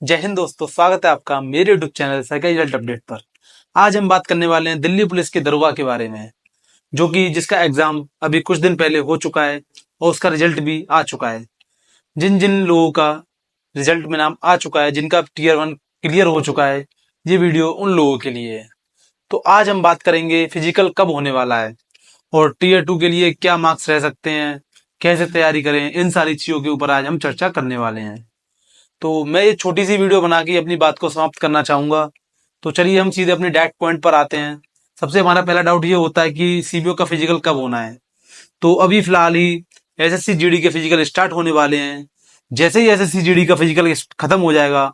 जय हिंद दोस्तों, स्वागत है आपका मेरे यूट्यूब चैनल सरकारी रिजल्ट अपडेट पर। आज हम बात करने वाले हैं दिल्ली पुलिस के दरोगा के बारे में, जो कि जिसका एग्जाम अभी कुछ दिन पहले हो चुका है और उसका रिजल्ट भी आ चुका है। जिन जिन लोगों का रिजल्ट में नाम आ चुका है, जिनका टीयर 1 क्लियर हो चुका है, ये वीडियो उन लोगों के लिए है। तो आज हम बात करेंगे फिजिकल कब होने वाला है और टीयर 2 के लिए क्या मार्क्स रह सकते हैं, कैसे तैयारी करें, इन सारी चीजों के ऊपर आज हम चर्चा करने वाले हैं। तो मैं ये छोटी सी वीडियो बना के अपनी बात को समाप्त करना चाहूंगा। तो चलिए हम सीधे अपने डायरेक्ट पॉइंट पर आते हैं। सबसे हमारा पहला डाउट ये होता है कि सीबीओ का फिजिकल कब होना है। तो अभी फिलहाल ही एसएससी जीडी के फिजिकल स्टार्ट होने वाले हैं। जैसे ही एसएससी जीडी का फिजिकल खत्म हो जाएगा,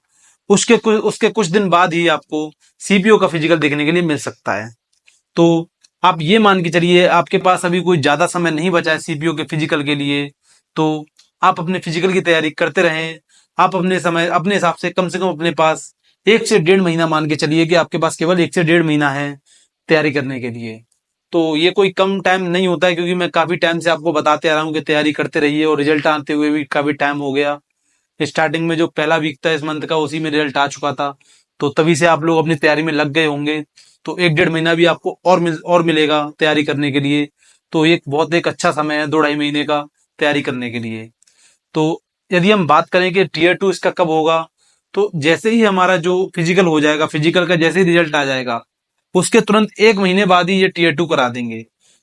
उसके कुछ दिन बाद ही आपको सीपीओ का फिजिकल देखने के लिए मिल सकता है। तो आप ये मान के चलिए आपके पास अभी कोई ज्यादा समय नहीं बचा है सीपीओ के फिजिकल के लिए। तो आप अपने फिजिकल की तैयारी करते रहें। आप अपने समय अपने हिसाब से कम अपने पास 1 से 1.5 महीना मान के चलिए कि आपके पास केवल 1 से 1.5 महीना है तैयारी करने के लिए। तो ये कोई कम टाइम नहीं होता है, क्योंकि मैं काफी टाइम से आपको बताते आ रहा हूँ कि तैयारी करते रहिए और रिजल्ट आते हुए भी काफी टाइम हो गया। स्टार्टिंग में जो पहला वीक था इस मंथ का, उसी में रिजल्ट आ चुका था। तो तभी से आप लोग अपनी तैयारी में लग गए होंगे। तो 1 डेढ़ महीना भी आपको और मिलेगा तैयारी करने के लिए। तो एक बहुत एक अच्छा समय है 2 ढाई महीने का तैयारी करने के लिए। तो यदि हम बात करें कि टीयर 2 इसका कब होगा, तो जैसे ही हमारा जो फिजिकल हो जाएगा, फिजिकल का जैसे ही रिजल्ट आ जाएगा, उसके तुरंत 1 महीने बाद ही ये टीयर 2 करा देंगे।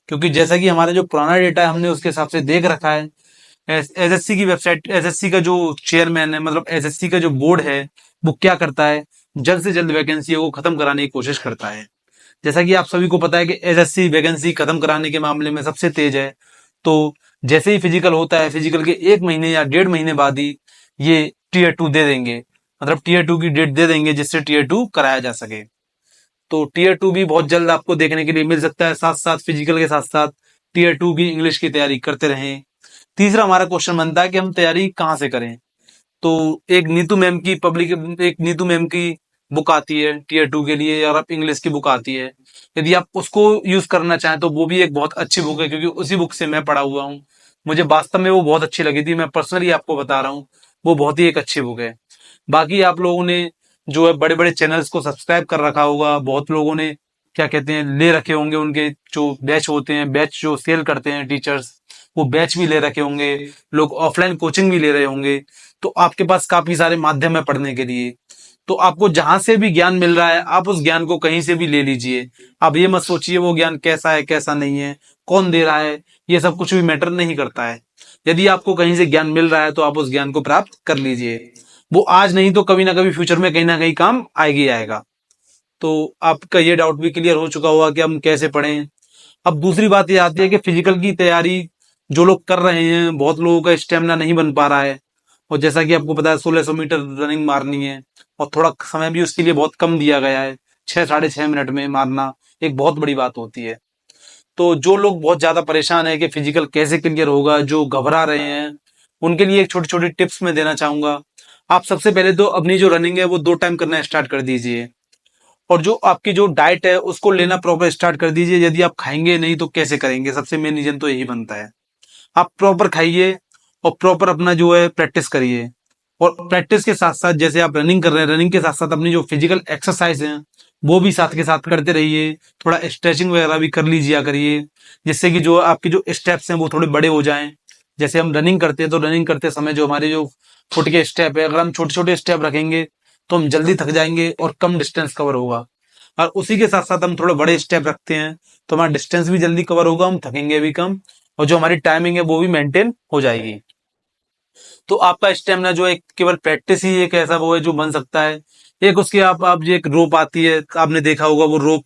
क्योंकि जैसा कि हमारा जो पुराना डेटा है हमने उसके हिसाब से देख रखा है। एसएससी की वेबसाइट, एसएससी का जो चेयरमैन है, मतलब एसएससी का जो बोर्ड है, वो क्या करता है, जल्द से जल्द वैकेंसी को खत्म कराने की कोशिश करता है। जैसा कि आप सभी को पता है कि एसएससी वैकेंसी खत्म कराने के मामले में सबसे तेज है। तो जैसे ही फिजिकल होता है, फिजिकल के 1 महीने या 1.5 महीने बाद ही ये टीयर 2 दे देंगे। मतलब टीयर 2 की डेट दे देंगे जिससे टीयर 2 कराया जा सके। तो टीयर 2 भी बहुत जल्द आपको देखने के लिए मिल सकता है। साथ साथ फिजिकल के साथ साथ टीयर 2 की इंग्लिश की तैयारी करते रहें। तीसरा हमारा क्वेश्चन बनता है कि हम तैयारी कहाँ से करें। तो एक नीतू मैम की बुक आती है टीयर 2 के लिए, और अब इंग्लिश की बुक आती है। यदि आप उसको यूज करना चाहें तो वो भी एक बहुत अच्छी बुक है, क्योंकि उसी बुक से मैं पढ़ा हुआ हूँ। मुझे वास्तव में वो बहुत अच्छी लगी थी, मैं पर्सनली आपको बता रहा हूँ। वो बहुत ही एक अच्छी बुक है। बाकी आप लोगों ने जो है बड़े बड़े चैनल्स को सब्सक्राइब कर रखा होगा, बहुत लोगों ने क्या कहते हैं ले रखे होंगे, उनके जो बैच होते हैं, बैच जो सेल करते हैं टीचर्स, वो बैच भी ले रखे होंगे। लोग ऑफलाइन कोचिंग भी ले रहे होंगे। तो आपके पास काफी सारे माध्यम है पढ़ने के लिए। तो आपको जहां से भी ज्ञान मिल रहा है, आप उस ज्ञान को कहीं से भी ले लीजिए। आप ये मत सोचिए वो ज्ञान कैसा है कैसा नहीं है, कौन दे रहा है, ये सब कुछ भी मैटर नहीं करता है। यदि आपको कहीं से ज्ञान मिल रहा है तो आप उस ज्ञान को प्राप्त कर लीजिए। वो आज नहीं तो कभी ना कभी फ्यूचर में कहीं ना कहीं काम आएगी आएगा। तो आपका ये डाउट भी क्लियर हो चुका होगा कि हम कैसे पढ़ें। अब दूसरी बात ये आती है कि फिजिकल की तैयारी जो लोग कर रहे हैं, बहुत लोगों का स्टेमिना नहीं बन पा रहा है। और जैसा कि आपको पता है 1600 मीटर रनिंग मारनी है, और थोड़ा समय भी उसके लिए बहुत कम दिया गया है। 6 साढ़े 6 मिनट में मारना एक बहुत बड़ी बात होती है। तो जो लोग बहुत ज्यादा परेशान है कि फिजिकल कैसे क्लियर होगा, जो घबरा रहे हैं, उनके लिए एक छोटी छोटी टिप्स मैं देना चाहूंगा। आप सबसे पहले तो अपनी जो रनिंग है वो 2 टाइम करना स्टार्ट कर दीजिए। और जो आपकी जो डाइट है उसको लेना प्रॉपर स्टार्ट कर दीजिए। यदि आप खाएंगे नहीं तो कैसे करेंगे, सबसे मेन रीजन तो यही बनता है। आप प्रॉपर खाइए और प्रॉपर अपना जो है प्रैक्टिस करिए। और प्रैक्टिस के साथ साथ जैसे आप रनिंग कर रहे हैं, रनिंग के साथ साथ अपनी जो फिजिकल एक्सरसाइज है वो भी साथ के साथ करते रहिए। थोड़ा स्ट्रेचिंग वगैरह भी कर लीजिए करिए, जिससे कि जो आपके जो स्टेप्स हैं वो थोड़े बड़े हो जाएं। जैसे हम रनिंग करते हैं तो रनिंग करते समय जो हमारे जो फुट के स्टेप है, अगर हम छोटे छोटे स्टेप रखेंगे तो हम जल्दी थक जाएंगे और कम डिस्टेंस कवर होगा। और उसी के साथ साथ हम थोड़े बड़े स्टेप रखते हैं तो हमारा डिस्टेंस भी जल्दी कवर होगा, हम थकेंगे भी कम, और जो हमारी टाइमिंग है वो भी मेंटेन हो जाएगी। तो आपका स्टेमिना जो है केवल प्रैक्टिस ही एक ऐसा वो है जो बन सकता है। एक उसकी आप जो एक रोप आती है, आपने देखा होगा वो रोप,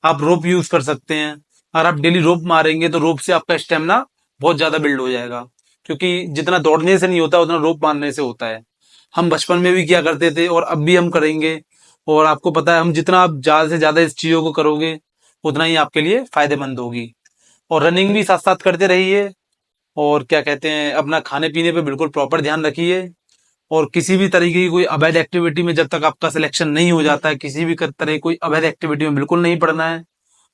आप रोप यूज कर सकते हैं। अगर आप डेली रोप मारेंगे तो रोप से आपका स्टेमिना बहुत ज्यादा बिल्ड हो जाएगा। क्योंकि जितना दौड़ने से नहीं होता उतना रोप मारने से होता है। हम बचपन में भी किया करते थे और अब भी हम करेंगे। और आपको पता है हम जितना आप ज्यादा से ज्यादा इस चीजों को करोगे उतना ही आपके लिए फायदेमंद होगी। और रनिंग भी साथ साथ करते रहिए। और क्या कहते हैं अपना खाने पीने पे बिल्कुल प्रॉपर ध्यान रखिए। और किसी भी तरीके की कोई अवैध एक्टिविटी में जब तक आपका सिलेक्शन नहीं हो जाता है, किसी भी तरह की कोई अवैध एक्टिविटी में बिल्कुल नहीं पड़ना है।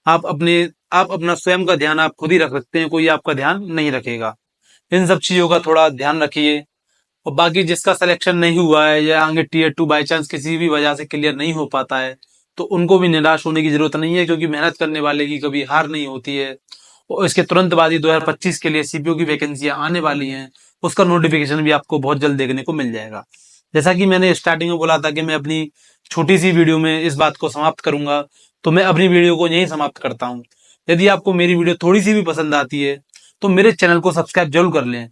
आप अपने आप अपना स्वयं का ध्यान आप खुद ही रख सकते हैं, कोई आपका ध्यान नहीं रखेगा। इन सब चीजों का थोड़ा ध्यान रखिए। और बाकी जिसका सिलेक्शन नहीं हुआ है या आगे टीयर 2 बाई चांस किसी भी वजह से क्लियर नहीं हो पाता है, तो उनको भी निराश होने की जरूरत नहीं है, क्योंकि मेहनत करने वाले की कभी हार नहीं होती है। और इसके तुरंत बाद ही 2025 के लिए सीपीओ की वैकेंसियां आने वाली हैं, उसका नोटिफिकेशन भी आपको बहुत जल्द देखने को मिल जाएगा। जैसा कि मैंने स्टार्टिंग में बोला था कि मैं अपनी छोटी सी वीडियो में इस बात को समाप्त करूंगा, तो मैं अपनी वीडियो को यहीं समाप्त करता हूँ। यदि आपको मेरी वीडियो थोड़ी सी भी पसंद आती है तो मेरे चैनल को सब्सक्राइब जरूर कर लें,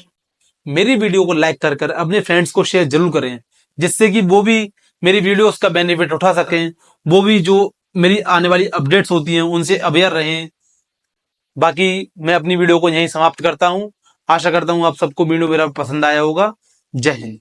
मेरी वीडियो को लाइक कर कर अपने फ्रेंड्स को शेयर जरूर करें, जिससे कि वो भी मेरी वीडियोस का बेनिफिट उठा सकें, वो भी जो मेरी आने वाली अपडेट्स होती हैं उनसे अवेयर रहें। बाकी मैं अपनी वीडियो को यहीं समाप्त करता हूं। आशा करता हूं आप सबको वीडियो मेरा पसंद आया होगा। जय हिंद।